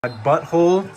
My butthole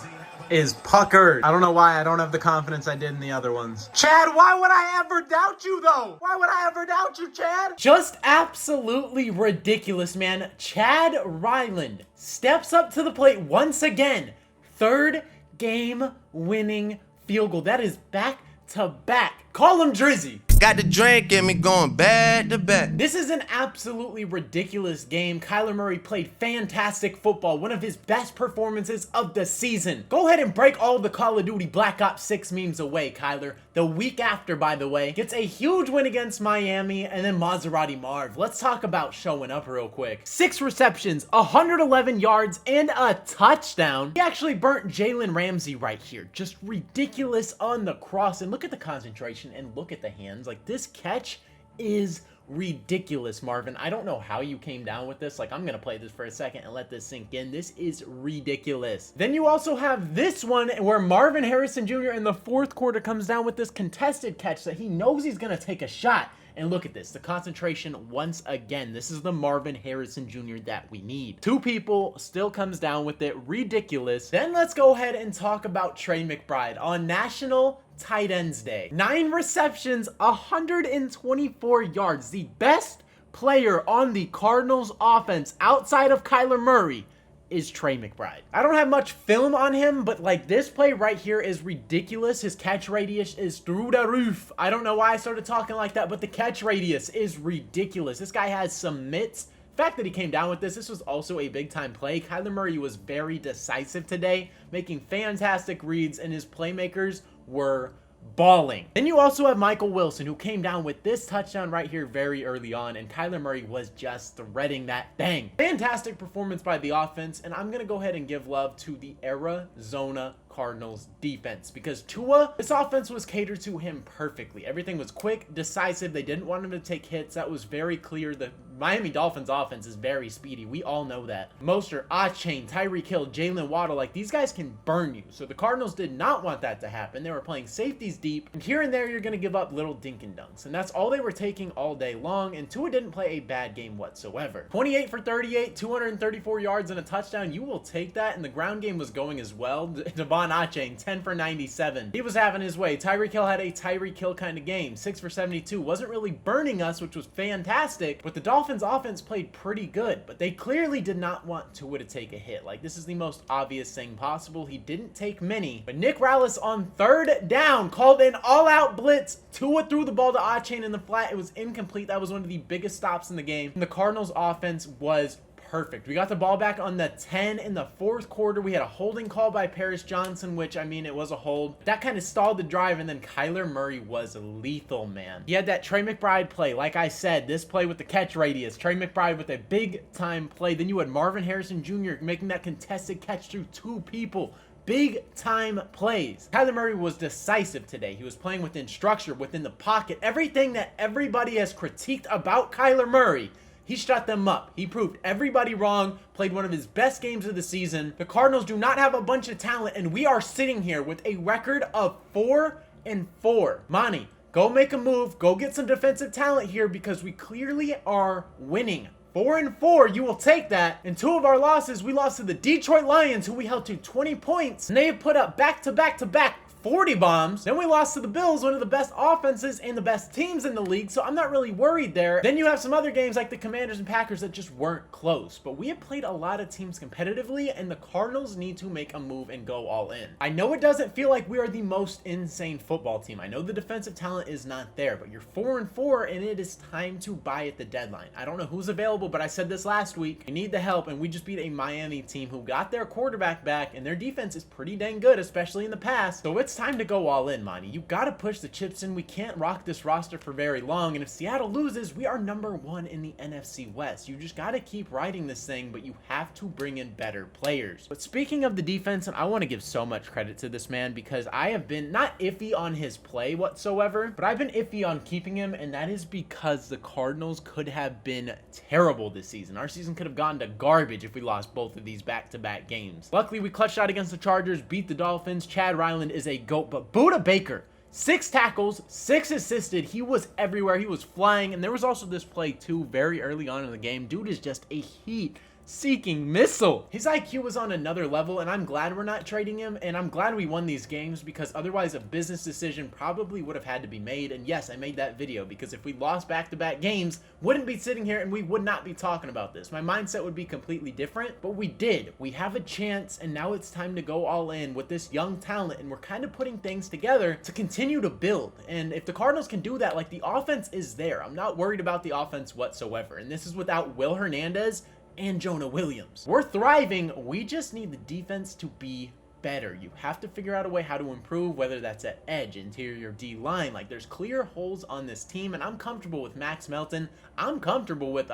is puckered. I don't know why I don't have the confidence I did in the other ones. Chad, why would I ever doubt you though? Why would I ever doubt you, Chad? Just absolutely ridiculous, man. Chad Ryland steps up to the plate once again. Third game winning field goal. That is back to back. Call him Drizzy. Got the drink in me going back to back. This is an absolutely ridiculous game. Kyler Murray played fantastic football, one of his best performances of the season. Go ahead and break all the Call of Duty Black Ops 6 memes away, Kyler. The week after, by the way, gets a huge win against Miami and then Maserati Marv. Let's talk about showing up real quick. 6 receptions, 111 yards, and a touchdown. He actually burnt Jalen Ramsey right here. Just ridiculous on the cross. And look at the concentration and look at the hands. Like, this catch is ridiculous, Marvin. I don't know how you came down with this. Like, I'm gonna play this for a second and let this sink in. This is ridiculous. Then you also have this one where Marvin Harrison Jr. in the fourth quarter comes down with this contested catch that he knows he's gonna take a shot. And look at this, the concentration once again. This is the Marvin Harrison Jr. that we need. 2 people still comes down with it. Ridiculous. Then let's go ahead and talk about Trey McBride on National Tight Ends Day. 9 receptions, 124 yards. The best player on the Cardinals offense outside of Kyler Murray is Trey McBride. I don't have much film on him, but like, this play right here is ridiculous. His catch radius is through the roof. I don't know why I started talking like that, but the catch radius is ridiculous. This guy has some mitts. The fact that he came down with this was also a big time play. Kyler Murray was very decisive today, making fantastic reads, and his playmakers were balling. Then you also have Michael Wilson, who came down with this touchdown right here very early on, and Kyler Murray was just threading that thing. Fantastic performance by the offense, and I'm gonna go ahead and give love to the Arizona Cardinals defense, because Tua, this offense was catered to him perfectly. Everything was quick, decisive. They didn't want him to take hits. That was very clear. The Miami Dolphins offense is very speedy. We all know that. Mostert, Achane, Tyreek Hill, Jalen Waddle, like, these guys can burn you. So the Cardinals did not want that to happen. They were playing safeties deep, and here and there you're going to give up little dink and dunks, and that's all they were taking all day long, and Tua didn't play a bad game whatsoever. 28 for 38, 234 yards and a touchdown. You will take that, and the ground game was going as well. Devon Achane, 10 for 97. He was having his way. Tyreek Hill had a Tyreek Hill kind of game. 6 for 72. Wasn't really burning us, which was fantastic, but the Dolphins offense played pretty good, but they clearly did not want Tua to take a hit. Like, this is the most obvious thing possible. He didn't take many, but Nick Rallis on 3rd down called an all-out blitz. Tua threw the ball to Achane in the flat. It was incomplete. That was one of the biggest stops in the game. And the Cardinals offense was perfect. We got the ball back on the 10 in the 4th quarter. We had a holding call by Paris Johnson, which, I mean, it was a hold. That kind of stalled the drive, and then Kyler Murray was lethal, man. He had that Trey McBride play. Like I said, this play with the catch radius. Trey McBride with a big-time play. Then you had Marvin Harrison Jr. making that contested catch through 2 people. Big time plays. Kyler Murray was decisive today. He was playing within structure, within the pocket. Everything that everybody has critiqued about Kyler Murray, he shut them up. He proved everybody wrong, played one of his best games of the season. The Cardinals do not have a bunch of talent, and we are sitting here with a record of 4-4. Monty, go make a move. Go get some defensive talent here, because we clearly are winning. 4-4, you will take that. In 2 of our losses, we lost to the Detroit Lions, who we held to 20 points, and they have put up back-to-back-to-back 40 bombs. Then we lost to the Bills, one of the best offenses and the best teams in the league, so I'm not really worried there. Then you have some other games like the Commanders and Packers that just weren't close, but we have played a lot of teams competitively, and the Cardinals need to make a move and go all in. I know it doesn't feel like we are the most insane football team. I know the defensive talent is not there, but you're 4-4, and it is time to buy at the deadline. I don't know who's available, but I said this last week. We need the help, and we just beat a Miami team who got their quarterback back, and their defense is pretty dang good, especially in the past. So it's time to go all in, Monty. You got to push the chips in. We can't rock this roster for very long, and if Seattle loses, we are #1 in the NFC West. You just got to keep riding this thing, but you have to bring in better players. But speaking of the defense, and I want to give so much credit to this man, because I have been not iffy on his play whatsoever, but I've been iffy on keeping him, and that is because the Cardinals could have been terrible this season. Our season could have gone to garbage if we lost both of these back-to-back games. Luckily, we clutched out against the Chargers, beat the Dolphins. Chad Ryland is a GOAT, but Buda Baker, 6 tackles, 6 assisted. He was everywhere. He was flying. And there was also this play too very early on in the game. Dude is just a heat seeking missile. His IQ was on another level, and I'm glad we're not trading him, and I'm glad we won these games because otherwise a business decision probably would have had to be made. And yes, I made that video because if we lost back-to-back games, wouldn't be sitting here and we would not be talking about this. My mindset would be completely different, but we did. We have a chance, and now it's time to go all in with this young talent, and we're kind of putting things together to continue to build. And if the Cardinals can do that, like, the offense is there. I'm not worried about the offense whatsoever, and this is without Will Hernandez and Jonah Williams. We're thriving. We just need the defense to be better. You have to figure out a way how to improve, whether that's at edge, interior, D-line. Like, there's clear holes on this team, and I'm comfortable with Max Melton. I'm comfortable with,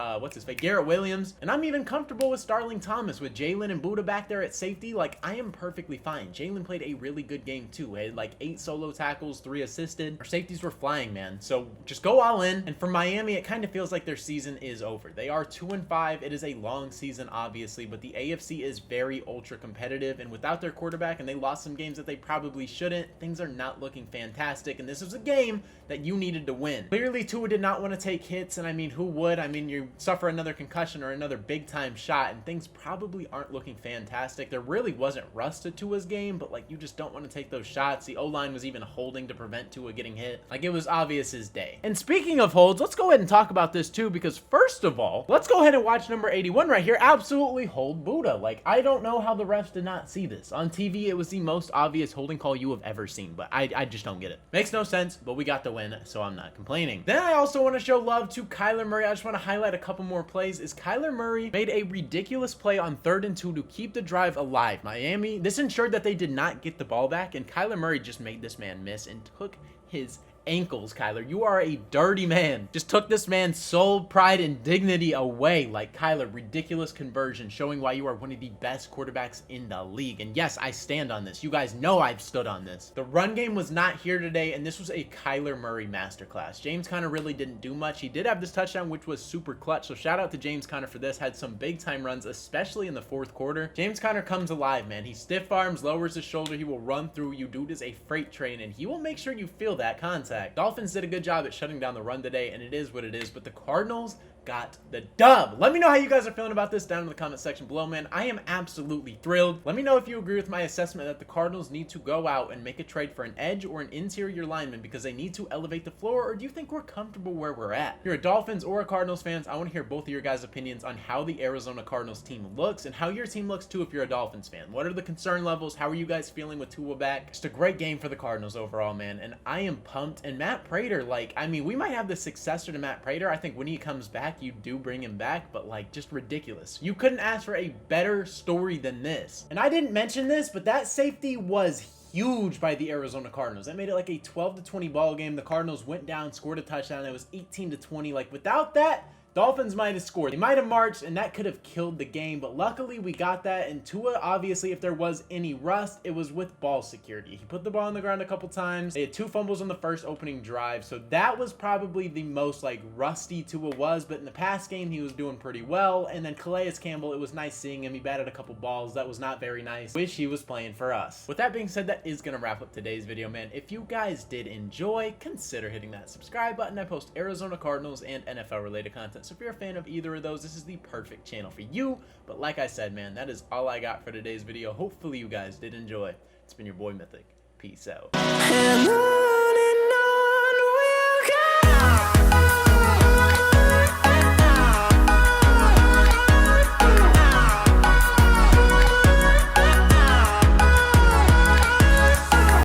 Garrett Williams, and I'm even comfortable with Starling Thomas, with Jalen and Buddha back there at safety. Like, I am perfectly fine. Jalen played a really good game, too. He had, like, 8 solo tackles, 3 assisted. Our safeties were flying, man. So, just go all in. And for Miami, it kind of feels like their season is over. They are 2-5. It is a long season, obviously, but the AFC is very ultra competitive, and without their quarterback, and they lost some games that they probably shouldn't, things are not looking fantastic, and this was a game that you needed to win. Clearly, Tua did not want to take hits, and I mean, who would? I mean, you suffer another concussion or another big-time shot, and things probably aren't looking fantastic. There really wasn't rust to Tua's game, but, like, you just don't want to take those shots. The O-line was even holding to prevent Tua getting hit. Like, it was obvious as day. And speaking of holds, let's go ahead and talk about this, too, because first of all, let's go ahead and watch number 81 right here. Absolutely hold Buddha. Like, I don't know how the refs did not see this. On TV, it was the most obvious holding call you have ever seen, but I just don't get it. Makes no sense, but we got the win, so I'm not complaining. Then I also want to show love to Kyler Murray. I just want to highlight a couple more plays. Kyler Murray made a ridiculous play on 3rd and 2 to keep the drive alive. Miami, this ensured that they did not get the ball back, and Kyler Murray just made this man miss and took his ankles. Kyler, you are a dirty man. Just took this man's soul, pride, and dignity away. Like, Kyler, ridiculous conversion, showing why you are one of the best quarterbacks in the league. And yes, I stand on this. You guys know I've stood on this. The run game was not here today, and this was a Kyler Murray masterclass. James Conner really didn't do much. He did have this touchdown, which was super clutch, so shout out to James Conner for this. Had some big time runs, especially in the 4th quarter. James Conner comes alive, man. He stiff arms, lowers his shoulder. He will run through you. Dude is a freight train, and he will make sure you feel that contact. Dolphins did a good job at shutting down the run today, and it is what it is, but the Cardinals got the dub. Let me know how you guys are feeling about this down in the comment section below, man. I am absolutely thrilled. Let me know if you agree with my assessment that the Cardinals need to go out and make a trade for an edge or an interior lineman because they need to elevate the floor, or do you think we're comfortable where we're at? If you're a Dolphins or a Cardinals fans, I want to hear both of your guys' opinions on how the Arizona Cardinals team looks and how your team looks too if you're a Dolphins fan. What are the concern levels? How are you guys feeling with Tua back? Just a great game for the Cardinals overall, man, and I am pumped. And Matt Prater, like, I mean, we might have the successor to Matt Prater. I think when he comes back, you do bring him back, but like, just ridiculous. You couldn't ask for a better story than this. And I didn't mention this, but that safety was huge by the Arizona Cardinals. That made it like a 12-20 ball game. The Cardinals went down, scored a touchdown. It was 18-20. Like, without that, Dolphins might have scored. They might have marched, and that could have killed the game, but luckily we got that. And Tua, obviously, if there was any rust, it was with ball security. He put the ball on the ground a couple times. They had 2 fumbles on the first opening drive, so that was probably the most, like, rusty Tua was, but in the past game, he was doing pretty well. And then Calais Campbell, it was nice seeing him. He batted a couple balls. That was not very nice. Wish he was playing for us. With that being said, that is going to wrap up today's video, man. If you guys did enjoy, consider hitting that subscribe button. I post Arizona Cardinals and NFL-related content, so if you're a fan of either of those, this is the perfect channel for you. But like I said, man, that is all I got for today's video. Hopefully you guys did enjoy. It's been your boy Mythic. Peace out.